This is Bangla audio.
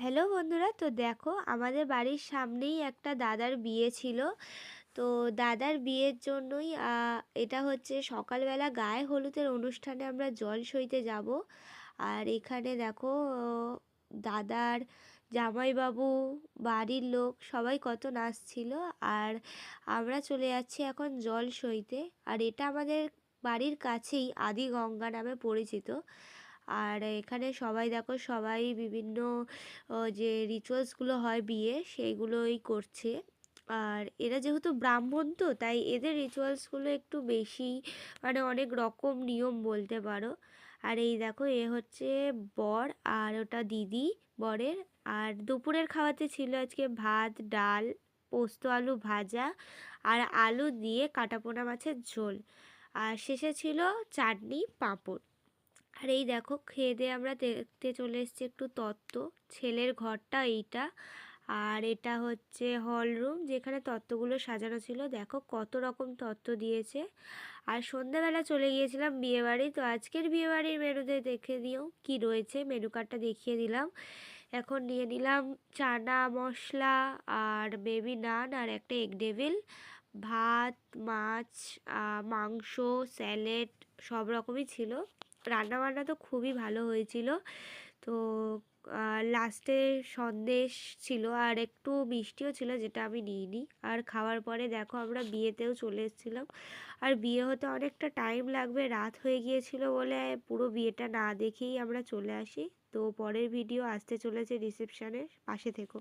হ্যালো বন্ধুরা, তো দেখো আমাদের বাড়ির সামনেই একটা দাদার বিয়ে ছিল। তো দাদার বিয়ের জন্যই এটা হচ্ছে সকালবেলা গায়ে হলুদের অনুষ্ঠানে আমরা জল সইতে যাব। আর এখানে দেখো দাদার জামাইবাবু, বাড়ির লোক সবাই কত নাচছিল। আর আমরা চলে যাচ্ছি এখন জল সইতে। আর এটা আমাদের বাড়ির কাছেই আদি গঙ্গা নামে পরিচিত। আর এখানে সবাই দেখো, সবাই বিভিন্ন যে রিচুয়ালসগুলো হয় বিয়ে সেইগুলোই করছে। আর এরা যেহেতু ব্রাহ্মণ, তো তাই এদের রিচুয়ালসগুলো একটু বেশি, মানে অনেক রকম নিয়ম বলতে পারো। আর এই দেখো, এ হচ্ছে বর আর ওটা দিদি বরের। আর দুপুরের খাওয়াতে ছিল আজকে ভাত, ডাল, পোস্ত আলু ভাজা আর আলু দিয়ে কাটাপোনা মাছের ঝোল। আর শেষে ছিল চাটনি, পাঁপড়। আর এই দেখো, খেয়ে দিয়ে আমরা দেখতে চলে এসেছি একটু তত্ত্ব। ছেলের ঘরটা এইটা। আর এটা হচ্ছে হল রুম, যেখানে তত্ত্বগুলো সাজানো ছিল। দেখো কত রকম তত্ত্ব দিয়েছে। আর সন্ধ্যাবেলা চলে গিয়েছিলাম বিয়েবাড়ি। তো আজকের বিয়েবাড়ির মেনুতে দেখে দিও কি রয়েছে, মেনু কার্ডটা দেখিয়ে দিলাম। এখন নিয়ে নিলাম চানা মশলা আর বেবি নান আর একটা এগ ডেভিল, ভাত, মাছ, মাংস, স্যালাড, সব রকমই ছিল। রান্নাবান্না তো খুবই ভালো হয়েছিল। তো লাস্টে সন্দেশ ছিল আর একটু মিষ্টিও ছিল, যেটা আমি নিইনি। আর খাওয়ার পরে দেখো আমরা বিয়েতেও চলে এসেছিলাম। আর বিয়ে হতে অনেকটা টাইম লাগবে, রাত হয়ে গিয়েছিল বলে পুরো বিয়েটা না দেখেই আমরা চলে আসি। তো পরের ভিডিও আসতে চলেছে রিসেপশনের, পাশে থেকো।